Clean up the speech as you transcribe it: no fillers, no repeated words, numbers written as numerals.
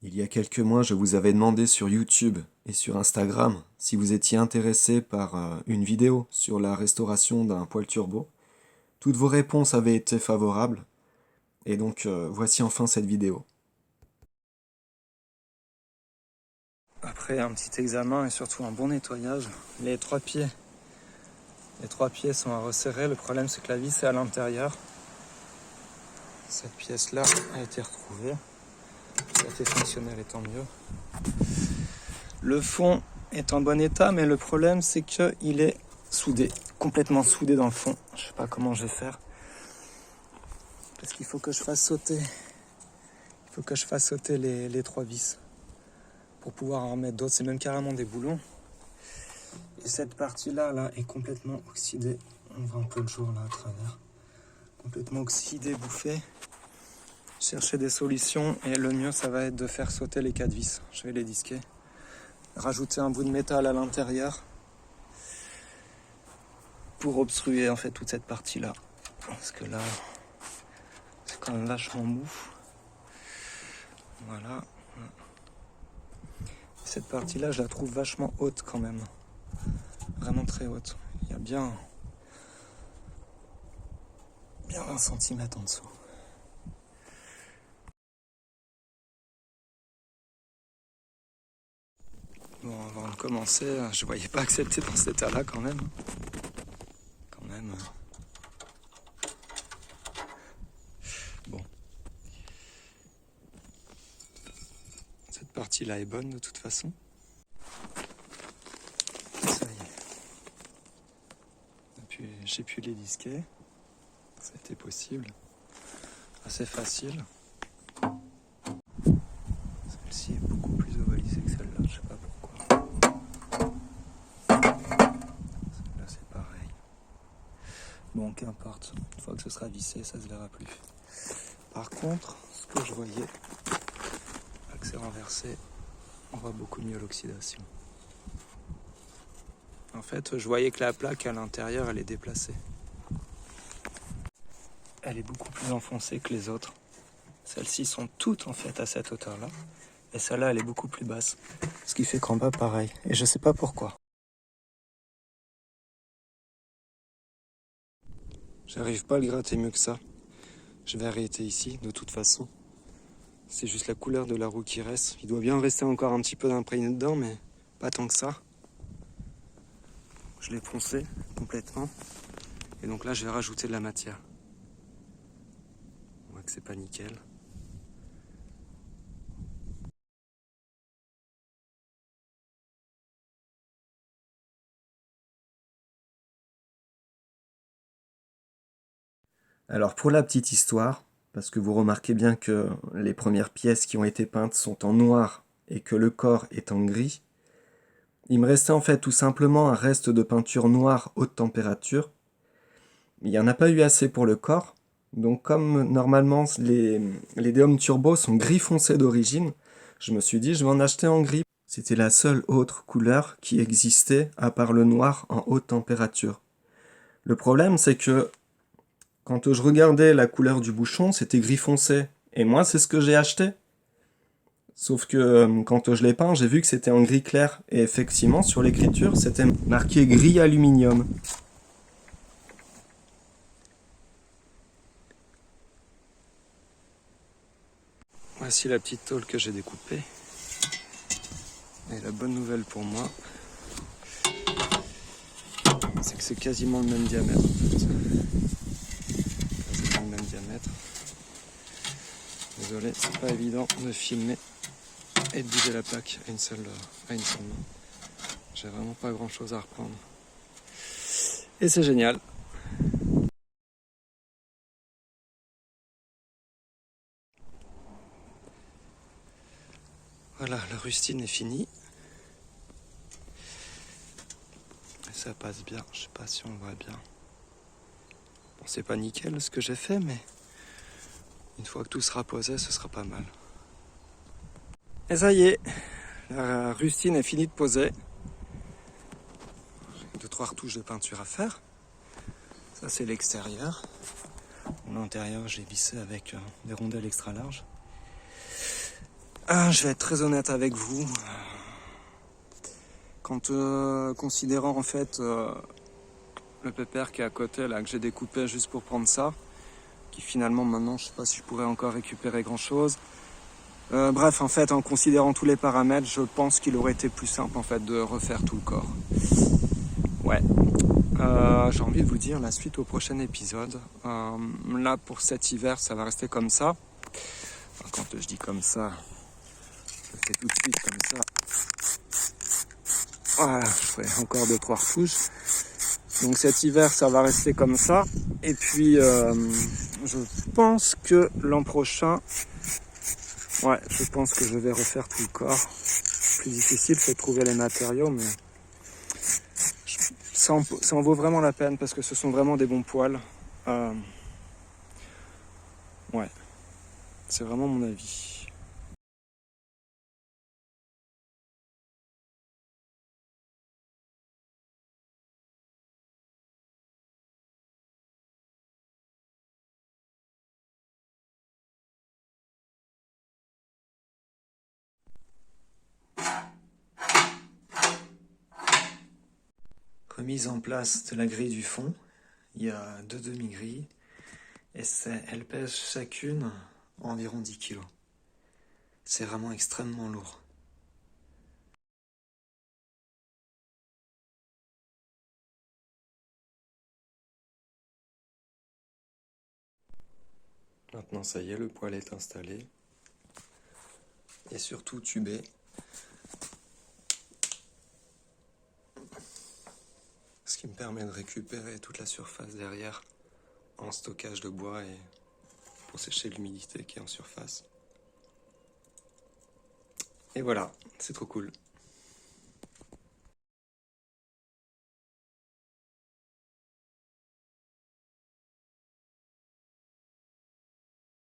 Il y a quelques mois, je vous avais demandé sur YouTube et sur Instagram si vous étiez intéressé par une vidéo sur la restauration d'un poêle turbo. Toutes vos réponses avaient été favorables, et donc voici enfin cette vidéo. Après un petit examen et surtout un bon nettoyage, les trois pieds sont à resserrer. Le problème c'est que la vis est à l'intérieur. Cette pièce-là a été retrouvée. Ça a été fonctionnel et tant mieux. Le fond est en bon état, mais le problème c'est qu'il est soudé, complètement soudé dans le fond. Je sais pas comment je vais faire. Parce qu'il faut que je fasse sauter. Les trois vis pour pouvoir en remettre d'autres. C'est même carrément des boulons. Et cette partie-là là, est complètement oxydée. On voit un peu le jour là à travers. Complètement oxydée, bouffée. Chercher des solutions et le mieux ça va être de faire sauter les 4 vis. Je vais les disquer. Rajouter un bout de métal à l'intérieur pour obstruer en fait toute cette partie là. Parce que là, c'est quand même vachement mou. Voilà. Cette partie là, je la trouve vachement haute quand même. Vraiment très haute. Il y a bien 20 cm en dessous. Bon, avant de commencer, je voyais pas que c'était dans cet état-là quand même. Bon. Cette partie-là est bonne de toute façon. Ça y est. J'ai pu les disquer. Ça a été possible. Assez facile. Celle-ci est beaucoup plus ovalisée que celle-là, je sais pas pourquoi. Celle-là c'est pareil. Bon, qu'importe. Une fois que ce sera vissé, ça se verra plus. Par contre, ce que je voyais, l'axe renversé, on voit beaucoup mieux l'oxydation. En fait, je voyais que la plaque à l'intérieur, elle est déplacée. Elle est beaucoup plus enfoncée que les autres. Celles-ci sont toutes en fait à cette hauteur-là. Et celle-là, elle est beaucoup plus basse. Ce qui fait qu'en bas, pareil. Et je sais pas pourquoi. J'arrive pas à le gratter mieux que ça. Je vais arrêter ici, de toute façon. C'est juste la couleur de la roue qui reste. Il doit bien rester encore un petit peu d'imprégné dedans, mais pas tant que ça. Je l'ai poncé complètement. Et donc là, je vais rajouter de la matière. On voit que c'est pas nickel. Alors pour la petite histoire, parce que vous remarquez bien que les premières pièces qui ont été peintes sont en noir et que le corps est en gris, il me restait en fait tout simplement un reste de peinture noire haute température. Il n'y en a pas eu assez pour le corps, donc comme normalement les Deom Turbo sont gris foncé d'origine, je me suis dit je vais en acheter en gris. C'était la seule autre couleur qui existait à part le noir en haute température. Le problème c'est que quand je regardais la couleur du bouchon, c'était gris foncé. Et moi, c'est ce que j'ai acheté. Sauf que quand je l'ai peint, j'ai vu que c'était en gris clair. Et effectivement, sur l'écriture, c'était marqué gris aluminium. Voici la petite tôle que j'ai découpée. Et la bonne nouvelle pour moi, c'est que c'est quasiment le même diamètre. Quasiment le même diamètre. Désolé, c'est pas évident de filmer et de bouger la plaque à une seule main. J'ai vraiment pas grand chose à reprendre. Et c'est génial. Voilà, la rustine est finie. Et ça passe bien, je sais pas si on voit bien. Bon, c'est pas nickel ce que j'ai fait, mais une fois que tout sera posé, ce sera pas mal. Et ça y est, la rustine est finie de poser. J'ai 2-3 retouches de peinture à faire. Ça c'est l'extérieur. L'intérieur, j'ai vissé avec des rondelles extra larges. Je vais être très honnête avec vous. Quand considérant en fait le pépère qui est à côté là, que j'ai découpé juste pour prendre ça, qui finalement maintenant je sais pas si je pourrais encore récupérer grand chose. Bref, en fait, en considérant tous les paramètres, je pense qu'il aurait été plus simple en fait de refaire tout le corps. Ouais. J'ai envie de vous dire la suite au prochain épisode. Là pour cet hiver, ça va rester comme ça. Enfin, quand je dis comme ça, je le fais tout de suite comme ça. Voilà, je ferai encore 2-3 retouches. Donc cet hiver, ça va rester comme ça. Et puis, je pense que l'an prochain, ouais, je pense que je vais refaire tout le corps. Plus difficile, c'est de trouver les matériaux, mais ça en vaut vraiment la peine parce que ce sont vraiment des bons poils. Ouais, c'est vraiment mon avis. Remise en place de la grille du fond. Il y a 2 demi-grilles et elles pèsent chacune environ 10 kg. C'est vraiment extrêmement lourd. Maintenant ça y est, le poêle est installé et surtout tubé. Ce qui me permet de récupérer toute la surface derrière en stockage de bois et pour sécher l'humidité qui est en surface. Et voilà, c'est trop cool.